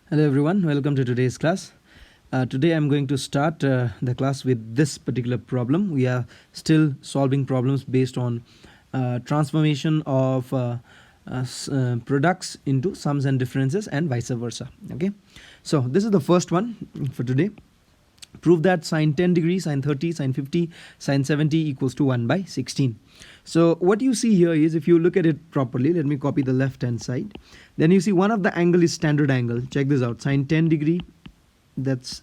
Hello everyone, welcome to today's class. Today I'm going to start the class with this particular problem. We are still solving problems based on transformation of products into sums and differences and vice versa. Okay, so this is the first one for today. Prove that sine 10 degrees, sine 30, sine 50, sine 70 equals to 1 by 16. So what you see here is, if you look at it properly, let me copy the left hand side. Then you see one of the angle is standard angle. Check this out. Sine 10 degree, that's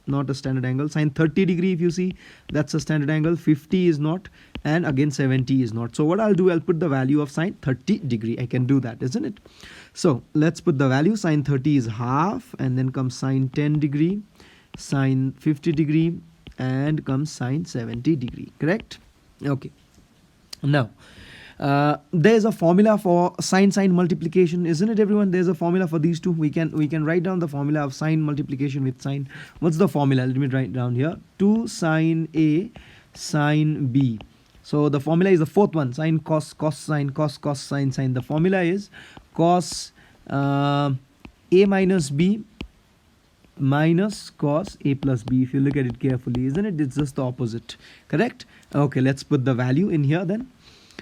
not a standard angle. Sine 30 degree, if you see, that's a standard angle. 50 is not, and again 70 is not. So what I'll do, I'll put the value of sine 30 degree. I can do that, isn't it? So let's put the value. Sine 30 is half, and then comes sine 10 degree, sine 50 degree, and comes sine 70 degree. Correct? Okay. Now there's a formula for sine multiplication, isn't it, everyone? There's a formula for these two. We can write down the formula of sine multiplication with sine. What's the formula? Let me write down here. 2 sine A sine B. So the formula is the fourth one. Sine cos sine cos sine sine. The formula is cos A minus B minus cos A plus B. If you look at it carefully, isn't it? It's just the opposite. Correct? Okay, let's put the value in here then.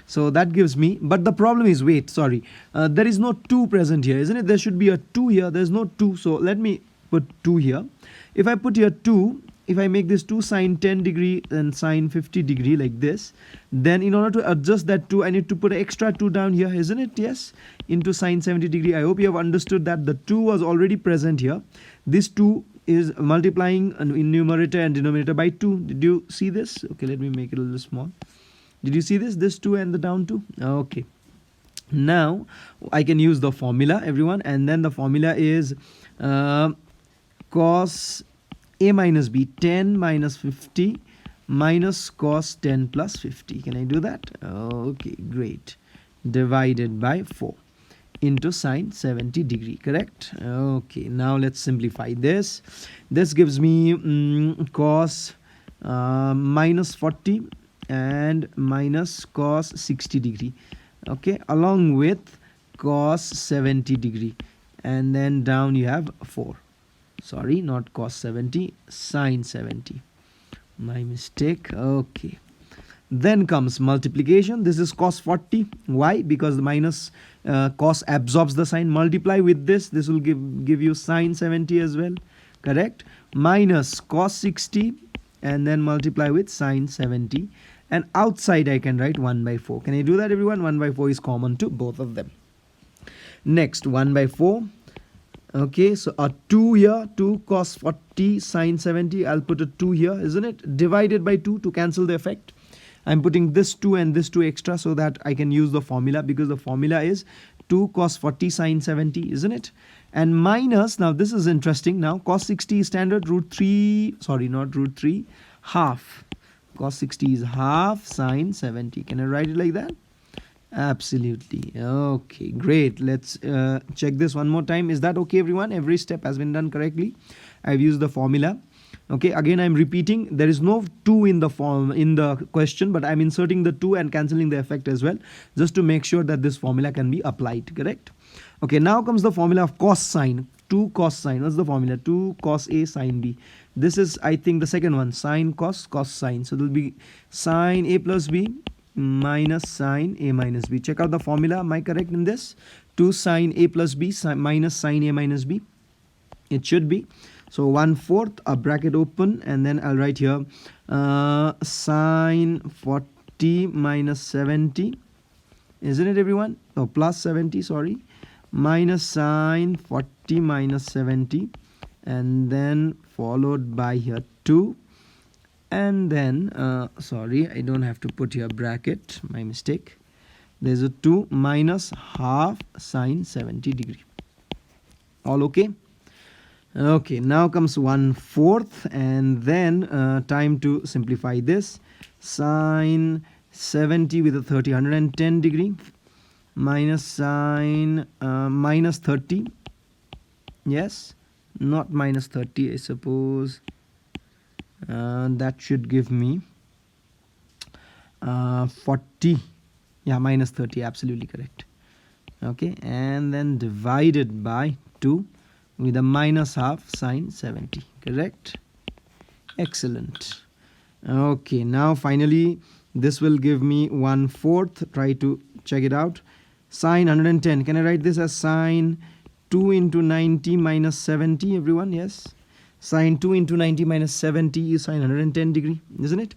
So that gives me, but the problem is, wait, sorry, there is no 2 present here, isn't it? There should be a 2 here. There's no 2. So let me put 2 here. If I put here 2, if I make this 2 sine 10 degree and sine 50 degree like this, then in order to adjust that 2, I need to put an extra 2 down here, isn't it? Yes, into sine 70 degree. I hope you have understood that the 2 was already present here. This 2 is multiplying in numerator and denominator by 2. Did you see this? Okay, let me make it a little small. Did you see this? This 2 and the down 2? Okay. Now I can use the formula, everyone, and then the formula is cos A minus B, 10 minus 50 minus cos 10 plus 50. Can I do that? Okay, great. Divided by 4 into sine 70 degree. Correct? Okay, now let's simplify this. This gives me cos minus 40 and minus cos 60 degree, okay, along with cos 70 degree, and then down you have 4. Sorry, not cos 70, sine 70. My mistake. Okay. Then comes multiplication. This is cos 40. Why? Because the minus cos absorbs the sine. Multiply with this. This will give you sine 70 as well. Correct? Minus cos 60, and then multiply with sine 70. And outside I can write 1 by 4. Can I do that, everyone? 1 by 4 is common to both of them. Next, 1 by 4. Okay, so a 2 here, 2 cos 40 sine 70. I'll put a 2 here, isn't it? Divided by 2 to cancel the effect. I'm putting this 2 and this 2 extra so that I can use the formula, because the formula is 2 cos 40 sine 70, isn't it? And minus, now this is interesting. Now cos 60 is standard, root 3, sorry, not root 3, half. Cos 60 is half sine 70. Can I write it like that? Absolutely. Okay, great. Let's check this one more time. Is that okay, everyone? Every step has been done correctly. I've used the formula. Okay, again I'm repeating, there is no 2 in the form in the question, but I'm inserting the 2 and cancelling the effect as well, just to make sure that this formula can be applied. Correct? Okay, now comes the formula of cos sine. 2 cos sine. What's the formula? 2 cos A sine B. This is, I think, the second one. Sine cos sine. So it will be sine A plus B minus sine A minus B. Check out the formula. Am I correct in this? 2 sine A plus B minus sine A minus B. It should be. So 1/4, a bracket open, and then I'll write here sine 40 minus 70. Isn't it, everyone? Oh, plus 70, sorry. Minus sine 40 minus 70, and then followed by here 2, and then sorry, I don't have to put here bracket, my mistake. There's a 2 minus half sine 70 degree. All okay? Okay, now comes 1/4, and then time to simplify this. Sine 70 with a 30, 110 degree, minus sine minus 30. Yes, not minus 30, I suppose. That should give me 40. Yeah, minus 30, absolutely correct. Okay, and then divided by 2, with a minus half sine 70. Correct? Excellent. Okay, now finally this will give me 1/4. Try to check it out. Sine 110. Can I write this as sine 2 into 90 minus 70, everyone? Yes. Sine 2 into 90 minus 70 is sine 110 degree, isn't it?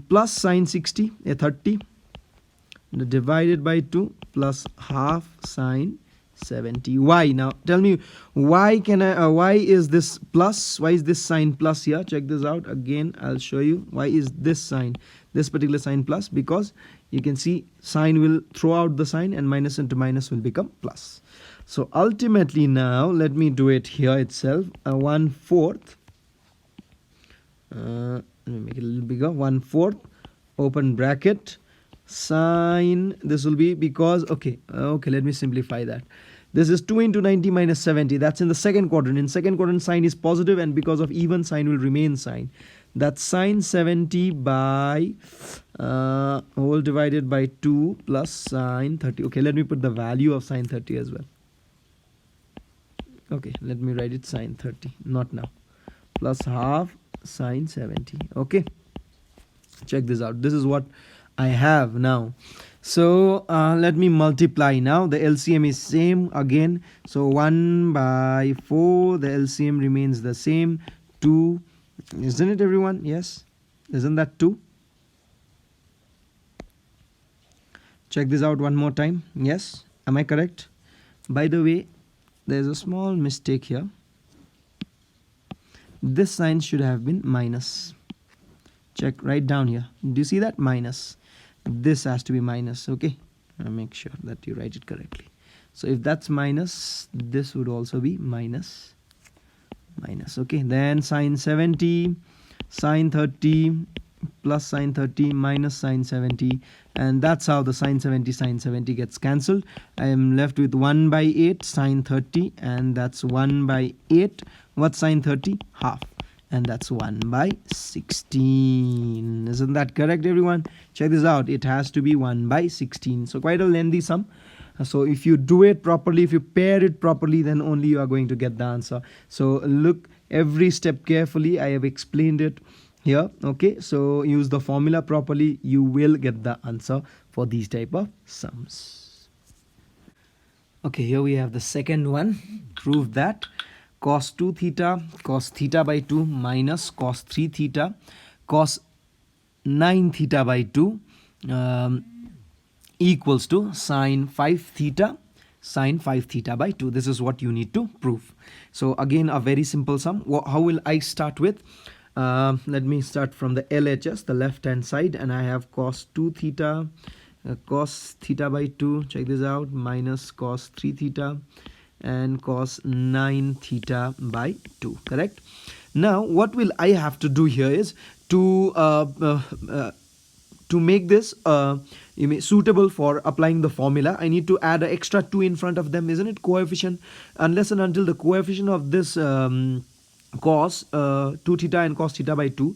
Plus sine 60, a 30, divided by 2 plus half sine 70. Why? Now tell me, why is this plus? Why is this sign plus here? Check this out again. I'll show you why is this particular sign plus, because you can see sign will throw out the sign and minus into minus will become plus. So ultimately, now let me do it here itself. 1/4. Let me make it a little bigger. 1/4 open bracket sine, this will be, because okay, let me simplify that. This is 2 into 90 minus 70. That's in the second quadrant. In second quadrant, sign is positive, and because of even, sign will remain sign. That's sine 70 by whole divided by 2 plus sine 30. Okay, let me put the value of sine 30 as well. Okay, let me write it sine 30, not now. Plus half sine 70. Okay, check this out. This is what I have now. So let me multiply now. The LCM is same again. So 1/4. The LCM remains the same. 2. Isn't it, everyone? Yes. Isn't that 2? Check this out one more time. Yes. Am I correct? By the way, there's a small mistake here. This sign should have been minus. Check right down here. Do you see that? Minus. This has to be minus. Okay, make sure that you write it correctly. So if that's minus, this would also be minus. Okay, then sine 70, sine 30 plus sine 30 minus sine 70, and that's how the sine 70 gets cancelled. I am left with 1/8 sine 30, and that's 1/8. What's sine 30? Half. And that's 1/16. Isn't that correct, everyone? Check this out. It has to be 1/16. So quite a lengthy sum. So if you do it properly, if you pair it properly, then only you are going to get the answer. So look every step carefully. I have explained it here. Okay, so use the formula properly. You will get the answer for these type of sums. Okay, here we have the second one. Prove that cos 2 theta cos theta by 2 minus cos 3 theta cos 9 theta by 2 equals to sine 5 theta sine 5 theta by 2. This is what you need to prove. So again, a very simple sum. How will I start with? Let me start from the LHS, the left hand side, and I have cos 2 theta cos theta by 2. Check this out. Minus cos 3 theta and cos 9 theta by 2. Correct? Now what will I have to do here is to make this suitable for applying the formula. I need to add an extra 2 in front of them, isn't it? Coefficient, unless and until the coefficient of this cos 2 theta and cos theta by 2,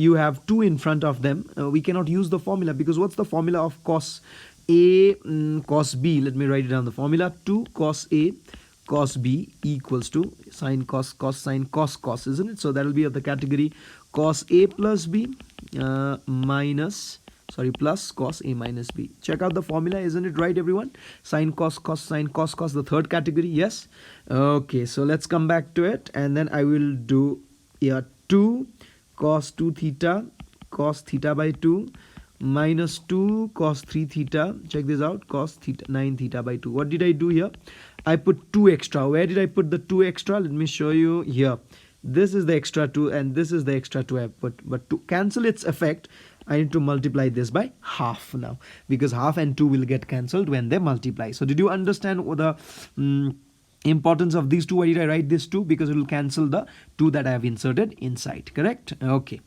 you have 2 in front of them, we cannot use the formula, because what's the formula of cos A cos B? Let me write it down. The formula: 2 cos A cos B equals to sine cos cos sine cos cos, isn't it? So that will be of the category cos A plus B plus cos A minus B. Check out the formula, isn't it right, everyone? Sine cos cos sine cos cos, the third category. Yes. Okay, so let's come back to it, and then I will do 2 cos 2 theta cos theta by 2 minus 2 cos 3 theta. Check this out. Cos theta 9 theta by 2. What did I do here? I put 2 extra. Where did I put the 2 extra? Let me show you here. This is the extra 2 and this is the extra 2 I put. But to cancel its effect, I need to multiply this by half now, because half and 2 will get cancelled when they multiply. So did you understand the importance of these two? Why did I write this 2? Because it will cancel the 2 that I have inserted inside. Correct? Okay.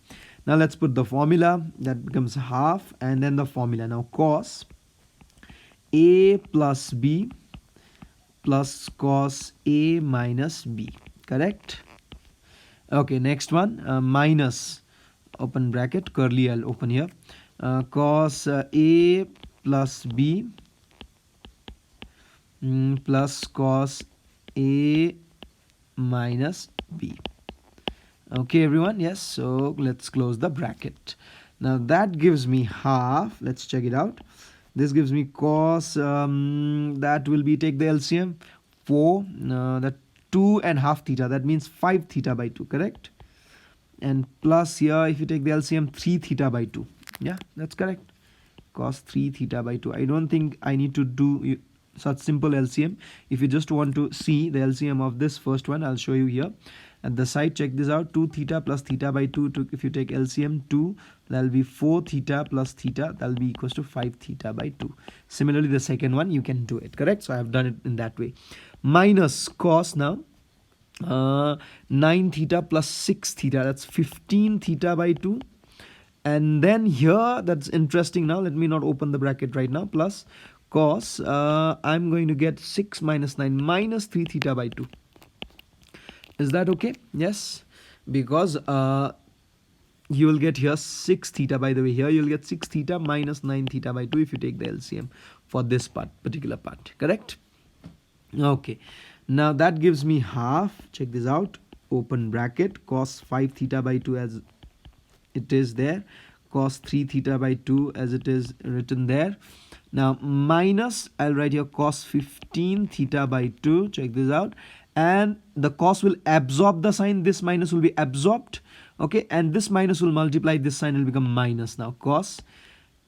Now let's put the formula. That becomes half, and then the formula. Now cos A plus B plus cos A minus B. Correct? Okay, next one. Minus, open bracket, curly I'll open here. Cos A plus B plus cos A minus b. Okay, everyone, yes, so let's close the bracket. Now that gives me half. Let's check it out. This gives me cos, that will be, take the LCM, 4, that 2.5 theta, that means 5 theta by 2, correct? And plus here, if you take the LCM, 3 theta by 2. Yeah, that's correct. Cos 3 theta by 2. I don't think I need to do such simple LCM. If you just want to see the LCM of this first one, I'll show you here. At the side, check this out. 2 theta plus theta by 2. If you take LCM 2, that'll be 4 theta plus theta. That'll be equals to 5 theta by 2. Similarly, the second one, you can do it, correct? So I have done it in that way. Minus cos now. 9 theta plus 6 theta. That's 15 theta by 2. And then here, that's interesting now. Let me not open the bracket right now. Plus cos, I'm going to get 6 minus 9 minus 3 theta by 2. Is that okay? Yes, because you will get here 6 theta. By the way, here you'll get 6 theta minus 9 theta by 2 if you take the LCM for this part, particular part, correct? Okay, now that gives me half. Check this out. Open bracket, cos 5 theta by 2 as it is there, cos 3 theta by 2 as it is written there. Now minus, I'll write here cos 15 theta by 2. Check this out. And the cos will absorb the sign. This minus will be absorbed. Okay, and this minus will multiply. This sign will become minus. Now cos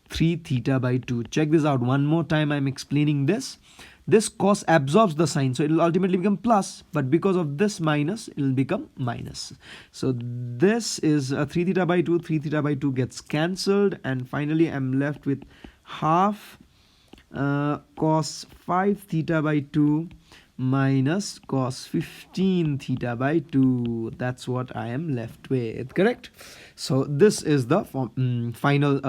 3 theta by 2. Check this out. One more time I'm explaining this. This cos absorbs the sign, so it will ultimately become plus, but because of this minus, it will become minus. So this is 3 theta by 2. 3 theta by 2 gets cancelled, and finally I'm left with half cos 5 theta by 2 minus cos 15 theta by 2. That's what I am left with, correct? So this is the final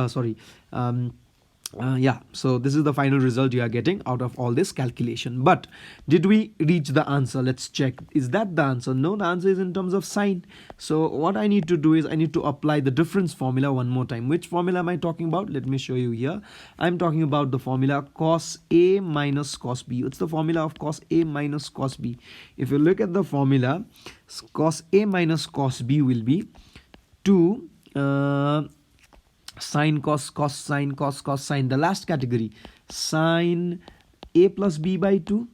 so this is the final result you are getting out of all this calculation. But did we reach the answer? Let's check. Is that the answer? No, the answer is in terms of sign. So what I need to do is I need to apply the difference formula one more time. Which formula am I talking about? Let me show you here. I'm talking about the formula cos A minus cos B. It's the formula of cos A minus cos B. If you look at the formula, cos A minus cos B will be 2 sine cos, cos sine, cos cos sine. The last category, sine A plus B by 2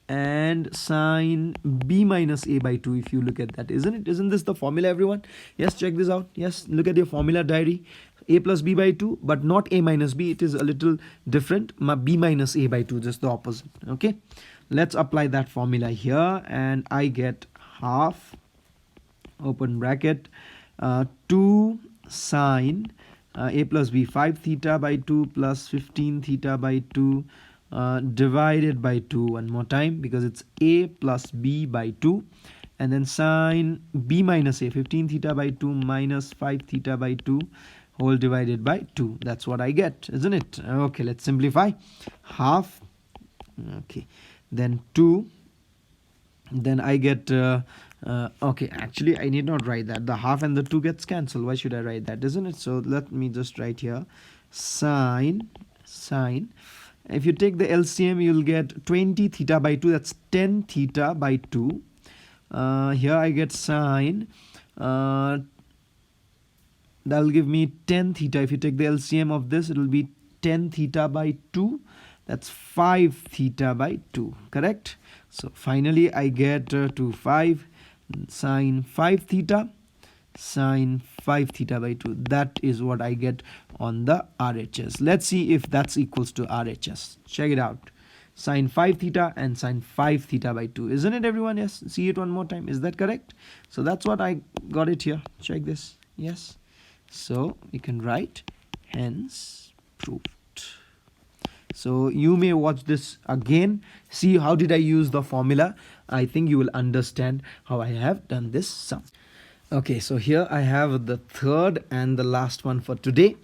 and sine B minus A by 2. If you look at that, isn't this the formula, everyone? Yes, check this out. Yes, look at your formula diary. A plus B by 2, but not A minus B. It is a little different. B minus A by 2, just the opposite. Okay, let's apply that formula here, and I get half, open bracket, 2 sine A plus B 5 theta by 2 plus 15 theta by 2 divided by 2 one more time, because it's A plus B by 2, and then sine B minus A 15 theta by 2 minus 5 theta by 2 whole divided by 2. That's what I get, isn't it? Okay, let's simplify. Half, okay, then 2, then I get okay, actually I need not write that. The half and the 2 gets cancelled. Why should I write that, isn't it? So let me just write here sine. If you take the LCM, you'll get 20 theta by 2. That's 10 theta by 2. Here I get sine. That'll give me 10 theta. If you take the LCM of this, it will be 10 theta by 2. That's 5 theta by 2, correct? So finally I get 5 sine 5 theta by 2. That is what I get on the RHS. Let's see if that's equals to RHS. Check it out. Sine 5 theta and sine 5 theta by 2. Isn't it, everyone? Yes. See it one more time. Is that correct? So that's what I got it here. Check this. Yes. So you can write hence proved. So you may watch this again. See how did I use the formula. I think you will understand how I have done this sum. Okay, so here I have the third and the last one for today.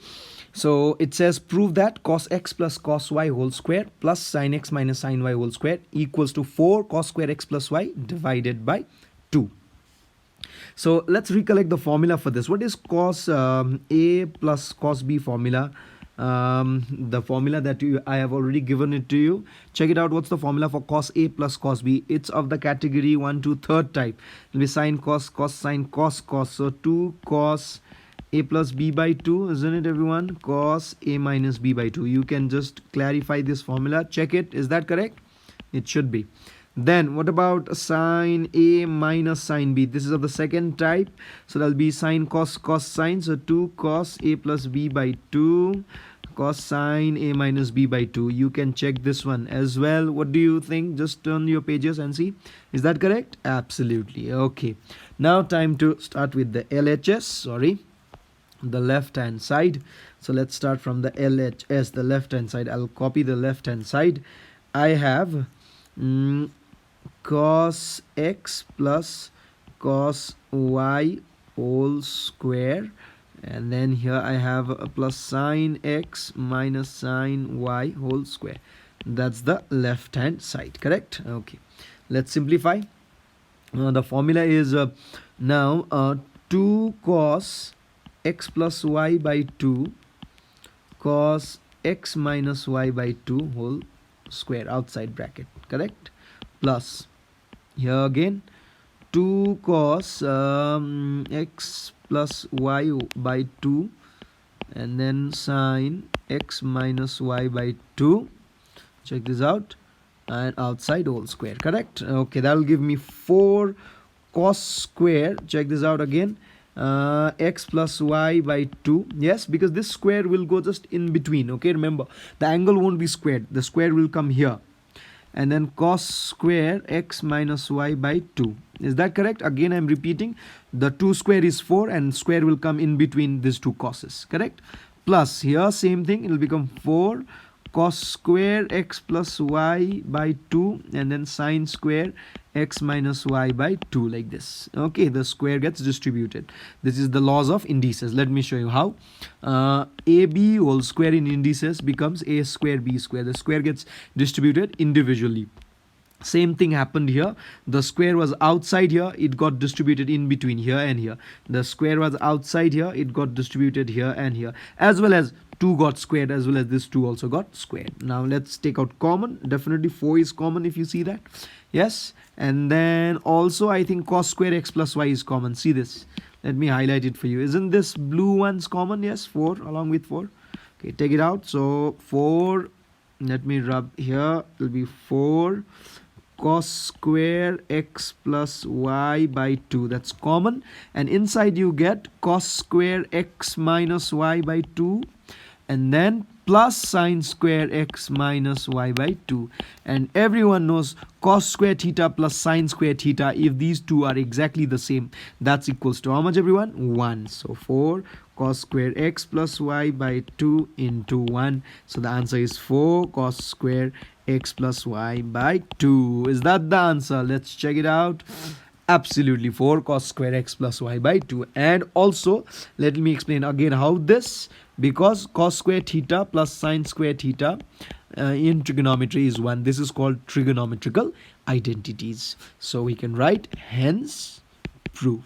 So it says prove that cos x plus cos y whole square plus sin x minus sin y whole square equals to 4 cos square x plus y divided by 2. So let's recollect the formula for this. What is cos A plus cos B formula? the formula that I have already given it to you. Check it out. What's the formula for cos A plus cos B? It's of the category 1 to 3rd type. It'll be sine cos, cos sine, cos cos. So 2 cos A plus B by 2, isn't it, everyone? Cos A minus B by 2. You can just clarify this formula. Check it. Is that correct? It should be. Then what about sine A minus sine B? This is of the 2nd type. So that'll be sine cos cos sine. So 2 cos A plus B by 2 cos sine A minus B by 2. You can check this one as well. What do you think? Just turn your pages and see. Is that correct? Absolutely. Okay. Now time to start with the LHS. Sorry. The left hand side. So let's start from the LHS, the left hand side. I'll copy the left hand side. I have cos x plus cos y whole square, and then here I have a plus sine x minus sine y whole square. That's the left hand side, correct? Okay, let's simplify. The formula is now 2 cos x plus y by 2 cos x minus y by 2 whole square outside bracket, correct? Plus here again 2 cos x plus y by 2 and then sine x minus y by 2. Check this out, and outside whole square, correct? Okay, that will give me 4 cos square. Check this out again, x plus y by 2. Yes, because this square will go just in between. Okay, remember the angle won't be squared, the square will come here, and then cos square x minus y by 2. Is that correct? Again I'm repeating, the 2 square is 4 and square will come in between these two cos's, correct? Plus here same thing, it will become 4 cos square x plus y by 2 and then sine square x minus y by 2, like this. Okay, the square gets distributed. This is the laws of indices. Let me show you how. AB whole square in indices becomes a square b square. The square gets distributed individually. Same thing happened here. The square was outside here, it got distributed in between here and here. The square was outside here, it got distributed here and here, as well as 2 got squared, as well as this 2 also got squared. Now let's take out common. Definitely 4 is common, if you see that. Yes, and then also I think cos square x plus y is common. See this, let me highlight it for you. Isn't this blue one's common? Yes, 4 along with 4. Okay, take it out. So 4, let me rub here, it will be 4 cos square x plus y by 2. That's common, and inside you get cos square x minus y by 2 and then plus sine square x minus y by 2. And everyone knows cos square theta plus sine square theta, if these two are exactly the same, that's equals to how much, everyone? 1. So 4 cos square x plus y by 2 into 1. So the answer is 4 cos square x plus y by 2. Is that the answer? Let's check it out. Absolutely, 4 cos square x plus y by 2. And also let me explain again how this, because cos square theta plus sine square theta in trigonometry is 1. This is called trigonometrical identities. So we can write hence proof.